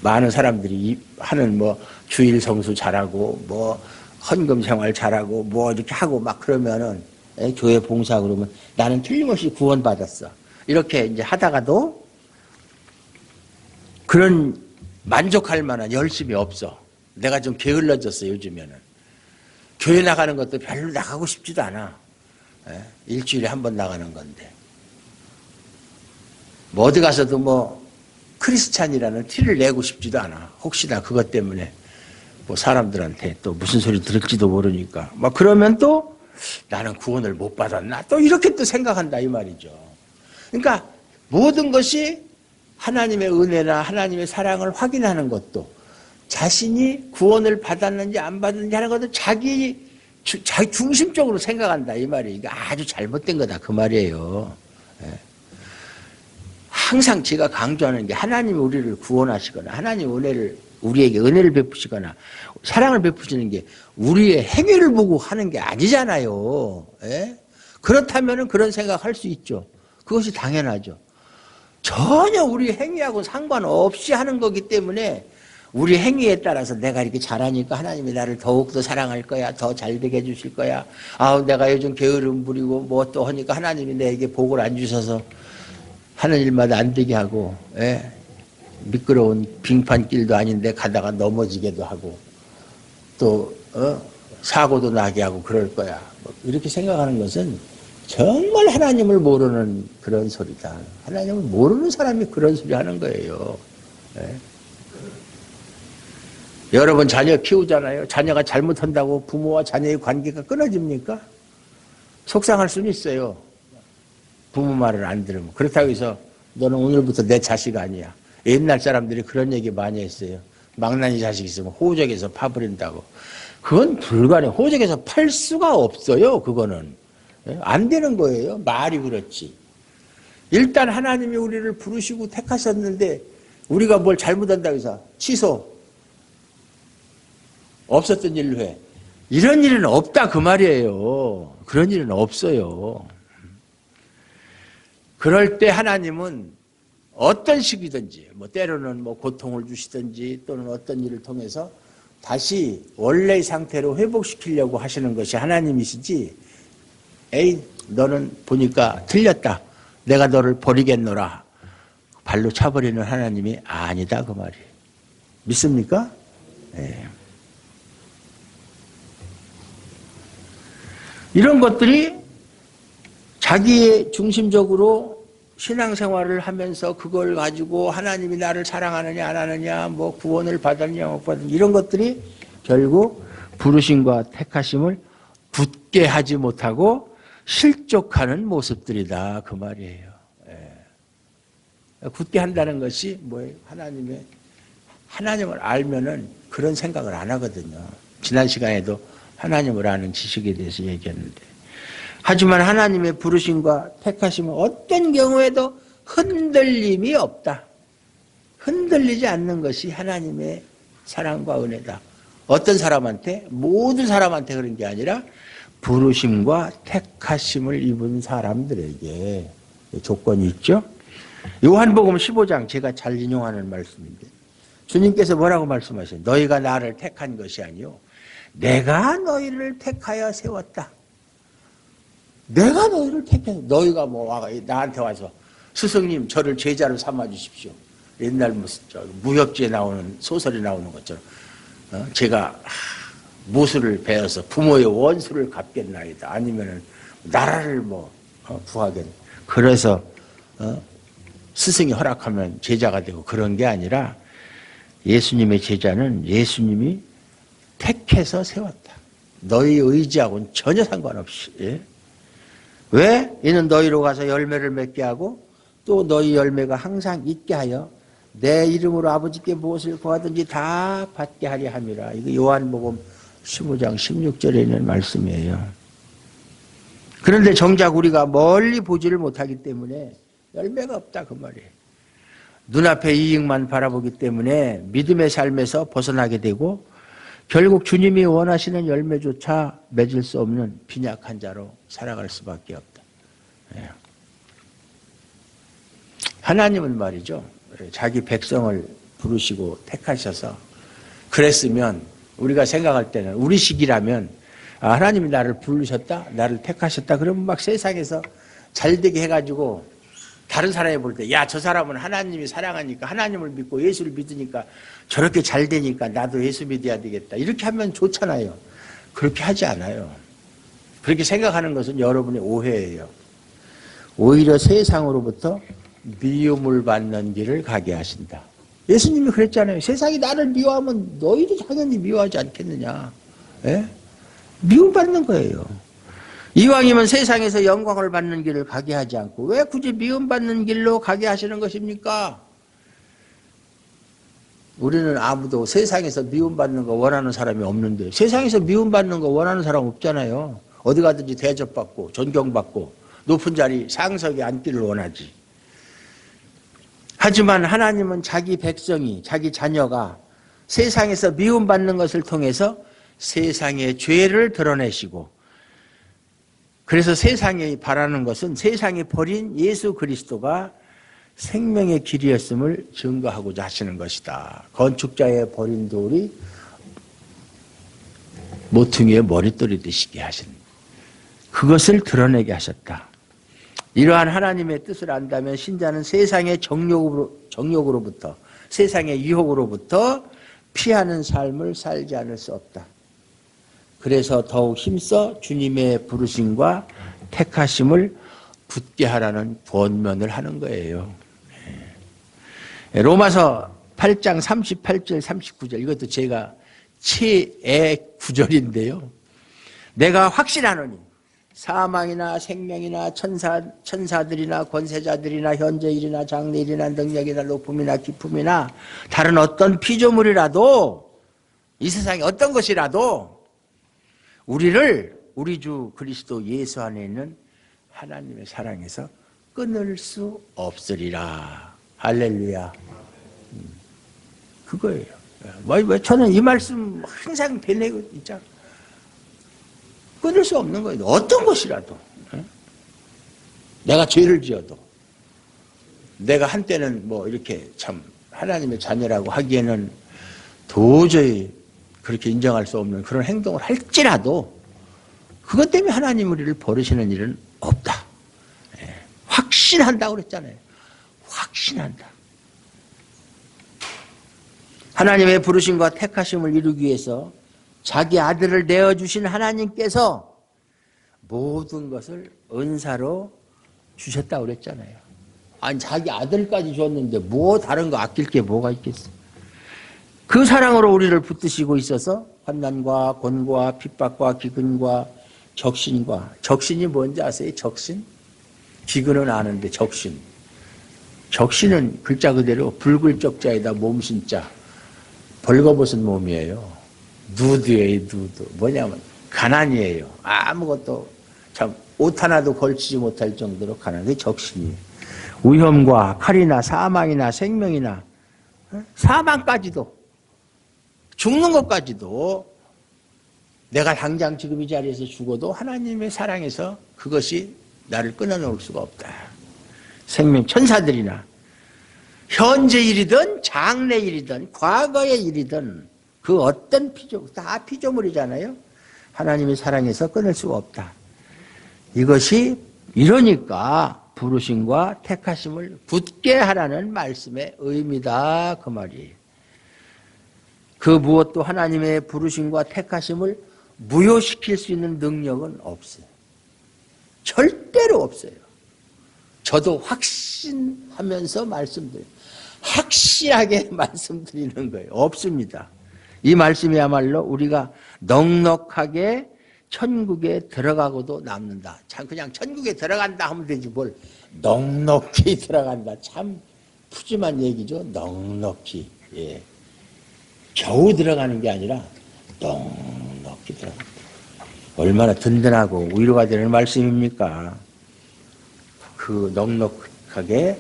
많은 사람들이 하는 뭐 주일 성수 잘하고 뭐 헌금 생활 잘하고 뭐 이렇게 하고 막 그러면은 교회 봉사 그러면 나는 틀림없이 구원받았어. 이렇게 이제 하다가도 그런 만족할 만한 열심이 없어. 내가 좀 게을러졌어 요즘에는. 교회 나가는 것도 별로 나가고 싶지도 않아. 일주일에 한 번 나가는 건데. 뭐 어디 가서도 뭐 크리스찬이라는 티를 내고 싶지도 않아. 혹시나 그것 때문에 뭐 사람들한테 또 무슨 소리 들을지도 모르니까. 막 그러면 또 나는 구원을 못 받았나? 또 이렇게 또 생각한다 이 말이죠. 그러니까 모든 것이 하나님의 은혜나 하나님의 사랑을 확인하는 것도 자신이 구원을 받았는지 안 받았는지 하는 것도 자기 중심적으로 생각한다 이 말이에요. 이게 아주 잘못된 거다 그 말이에요. 항상 제가 강조하는 게 하나님이 우리를 구원하시거나 하나님 우리에게 은혜를 베푸시거나 사랑을 베푸시는 게 우리의 행위를 보고 하는 게 아니잖아요. 그렇다면 그런 생각할 수 있죠. 그것이 당연하죠. 전혀 우리 행위하고 상관없이 하는 거기 때문에 우리 행위에 따라서 내가 이렇게 잘하니까 하나님이 나를 더욱더 사랑할 거야. 더 잘되게 해주실 거야. 아우 내가 요즘 게으름 부리고 뭐 또 하니까 하나님이 내게 복을 안 주셔서 하는 일마다 안 되게 하고 미끄러운 빙판길도 아닌데 가다가 넘어지게도 하고 또 사고도 나게 하고 그럴 거야. 뭐 이렇게 생각하는 것은 정말 하나님을 모르는 그런 소리다. 하나님을 모르는 사람이 그런 소리 하는 거예요. 여러분 자녀 키우잖아요. 자녀가 잘못한다고 부모와 자녀의 관계가 끊어집니까? 속상할 수는 있어요. 부모 말을 안 들으면. 그렇다고 해서 너는 오늘부터 내 자식 아니야. 옛날 사람들이 그런 얘기 많이 했어요. 망나니 자식 있으면 호적에서 파버린다고. 그건 불가능해. 호적에서 팔 수가 없어요. 그거는. 안 되는 거예요. 말이 그렇지. 일단 하나님이 우리를 부르시고 택하셨는데 우리가 뭘 잘못한다고 해서 취소. 없었던 일로 해. 이런 일은 없다 그 말이에요. 그런 일은 없어요. 그럴 때 하나님은 어떤 식이든지 뭐 때로는 뭐 고통을 주시든지 또는 어떤 일을 통해서 다시 원래의 상태로 회복시키려고 하시는 것이 하나님이시지, 에이 너는 보니까 틀렸다, 내가 너를 버리겠노라, 발로 차버리는 하나님이 아니다 그 말이에요. 믿습니까? 네. 이런 것들이 자기의 중심적으로 신앙생활을 하면서 그걸 가지고 하나님이 나를 사랑하느냐 안 하느냐, 뭐 구원을 받았느냐 못 받았느냐, 이런 것들이 결국 부르심과 택하심을 굳게 하지 못하고 실족하는 모습들이다 그 말이에요. 예. 굳게 한다는 것이 뭐예요? 하나님을 알면은 그런 생각을 안 하거든요. 지난 시간에도 하나님을 아는 지식에 대해서 얘기했는데, 하지만 하나님의 부르심과 택하심은 어떤 경우에도 흔들림이 없다. 흔들리지 않는 것이 하나님의 사랑과 은혜다. 어떤 사람한테? 모든 사람한테 그런 게 아니라 부르심과 택하심을 입은 사람들에게 조건이 있죠. 요한복음 15장 제가 잘 인용하는 말씀인데, 주님께서 뭐라고 말씀하세요? 너희가 나를 택한 것이 아니요 내가 너희를 택하여 세웠다. 내가 너희를 택해. 너희가 뭐 나한테 와서 스승님 저를 제자로 삼아 주십시오. 옛날 무협지에 나오는 소설이 나오는 것처럼 제가 모술을 배워서 부모의 원수를 갚겠나이다. 아니면은 나라를 구하겠. 그래서 스승이 허락하면 제자가 되고, 그런 게 아니라 예수님의 제자는 예수님이 택해서 세웠다. 너희 의지하고는 전혀 상관없이. 예? 왜? 이는 너희로 가서 열매를 맺게 하고 또 너희 열매가 항상 있게 하여 내 이름으로 아버지께 무엇을 구하든지 다 받게 하려 함이라. 이거 요한복음 15장 16절에 있는 말씀이에요. 그런데 정작 우리가 멀리 보지를 못하기 때문에 열매가 없다 그 말이에요. 눈앞의 이익만 바라보기 때문에 믿음의 삶에서 벗어나게 되고 결국 주님이 원하시는 열매조차 맺을 수 없는 빈약한 자로 살아갈 수밖에 없다. 하나님은 말이죠, 자기 백성을 부르시고 택하셔서, 그랬으면 우리가 생각할 때는 우리식이라면 하나님이 나를 부르셨다, 나를 택하셨다 그러면 막 세상에서 잘되게 해가지고 다른 사람이 볼 때, 야, 저 사람은 하나님이 사랑하니까, 하나님을 믿고 예수를 믿으니까 저렇게 잘 되니까 나도 예수 믿어야 되겠다, 이렇게 하면 좋잖아요. 그렇게 하지 않아요. 그렇게 생각하는 것은 여러분의 오해예요. 오히려 세상으로부터 미움을 받는 길을 가게 하신다. 예수님이 그랬잖아요. 세상이 나를 미워하면 너희도 당연히 미워하지 않겠느냐. 예? 미움받는 거예요. 이왕이면 세상에서 영광을 받는 길을 가게 하지 않고 왜 굳이 미움받는 길로 가게 하시는 것입니까? 우리는 아무도 세상에서 미움받는 거 원하는 사람이 없는데, 세상에서 미움받는 거 원하는 사람 없잖아요. 어디 가든지 대접받고 존경받고 높은 자리 상석에 앉기를 원하지. 하지만 하나님은 자기 백성이, 자기 자녀가 세상에서 미움받는 것을 통해서 세상의 죄를 드러내시고, 그래서 세상이 바라는 것은 세상이 버린 예수 그리스도가 생명의 길이었음을 증거하고자 하시는 것이다. 건축자의 버린 돌이 모퉁이의 머릿돌이 되시게 하신, 그것을 드러내게 하셨다. 이러한 하나님의 뜻을 안다면 신자는 세상의 정욕으로부터, 세상의 유혹으로부터 피하는 삶을 살지 않을 수 없다. 그래서 더욱 힘써 주님의 부르심과 택하심을 굳게 하라는 권면을 하는 거예요. 로마서 8장 38절 39절, 이것도 제가 최애 구절인데요. 내가 확신하노니 사망이나 생명이나 천사들이나 권세자들이나 현재일이나 장래일이나 능력이나 높음이나 깊음이나 다른 어떤 피조물이라도, 이 세상에 어떤 것이라도 우리를 우리 주 그리스도 예수 안에 있는 하나님의 사랑에서 끊을 수 없으리라. 할렐루야. 그거예요. 왜 저는 이 말씀 항상 되뇌고 있잖아. 끊을 수 없는 거예요. 어떤 것이라도. 내가 죄를 지어도, 내가 한때는 이렇게 참 하나님의 자녀라고 하기에는 도저히 그렇게 인정할 수 없는 그런 행동을 할지라도 그것 때문에 하나님 우리를 버리시는 일은 없다. 확신한다고 그랬잖아요. 확신한다. 하나님의 부르심과 택하심을 이루기 위해서 자기 아들을 내어주신 하나님께서 모든 것을 은사로 주셨다고 그랬잖아요. 아니 자기 아들까지 줬는데 뭐 다른 거 아낄 게 뭐가 있겠어. 그 사랑으로 우리를 붙드시고 있어서 환난과 곤고와 핍박과 기근과 적신과, 적신이 뭔지 아세요? 적신? 기근은 아는데 적신. 적신은 글자 그대로 불글적자에다 몸신자, 벌거벗은 몸이에요. 누드예요, 누드. 뭐냐면 가난이에요. 아무것도 참 옷 하나도 걸치지 못할 정도로 가난한 적신이에요. 위험과 칼이나 사망이나 생명이나 사망까지도 죽는 것까지도 내가 당장 지금 이 자리에서 죽어도 하나님의 사랑에서 그것이 나를 끊어놓을 수가 없다. 생명 천사들이나 현재 일이든 장래 일이든 과거의 일이든 그 어떤 피조물 다 피조물이잖아요. 하나님의 사랑에서 끊을 수가 없다. 이것이 이러니까 부르심과 택하심을 굳게 하라는 말씀의 의미다 그 말이에요. 그 무엇도 하나님의 부르심과 택하심을 무효시킬 수 있는 능력은 없어요. 절대로 없어요. 저도 확신하면서 말씀드려요. 확실하게 말씀드리는 거예요. 없습니다. 이 말씀이야말로 우리가 넉넉하게 천국에 들어가고도 남는다. 참 그냥 천국에 들어간다 하면 되지 뭘 넉넉히 들어간다. 참 푸짐한 얘기죠. 넉넉히. 예. 겨우 들어가는 게 아니라 넉넉히 들어간다. 얼마나 든든하고 위로가 되는 말씀입니까? 그 넉넉하게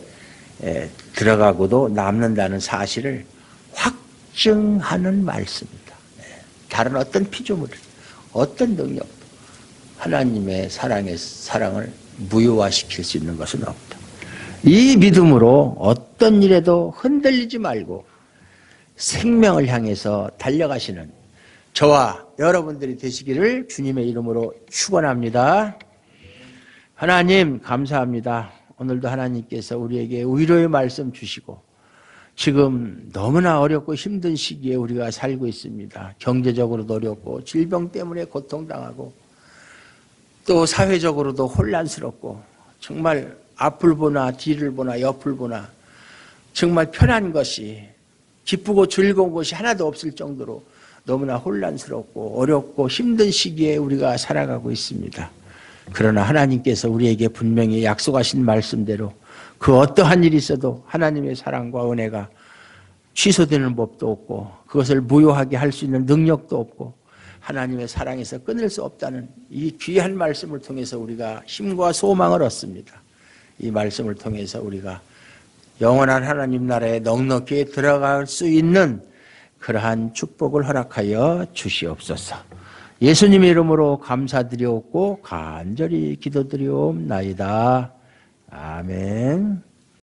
들어가고도 남는다는 사실을 확증하는 말씀입니다. 다른 어떤 피조물, 어떤 능력도 하나님의 사랑을 무효화시킬 수 있는 것은 없다. 이 믿음으로 어떤 일에도 흔들리지 말고 생명을 향해서 달려가시는 저와 여러분들이 되시기를 주님의 이름으로 축원합니다. 하나님 감사합니다. 오늘도 하나님께서 우리에게 위로의 말씀 주시고 지금 너무나 어렵고 힘든 시기에 우리가 살고 있습니다. 경제적으로도 어렵고 질병 때문에 고통당하고 또 사회적으로도 혼란스럽고 정말 앞을 보나 뒤를 보나 옆을 보나 정말 편한 것이 기쁘고 즐거운 것이 하나도 없을 정도로 너무나 혼란스럽고 어렵고 힘든 시기에 우리가 살아가고 있습니다. 그러나 하나님께서 우리에게 분명히 약속하신 말씀대로 그 어떠한 일이 있어도 하나님의 사랑과 은혜가 취소되는 법도 없고 그것을 무효하게 할 수 있는 능력도 없고 하나님의 사랑에서 끊을 수 없다는 이 귀한 말씀을 통해서 우리가 힘과 소망을 얻습니다. 이 말씀을 통해서 우리가 영원한 하나님 나라에 넉넉히 들어갈 수 있는 그러한 축복을 허락하여 주시옵소서. 예수님의 이름으로 감사드리옵고 간절히 기도드리옵나이다. 아멘.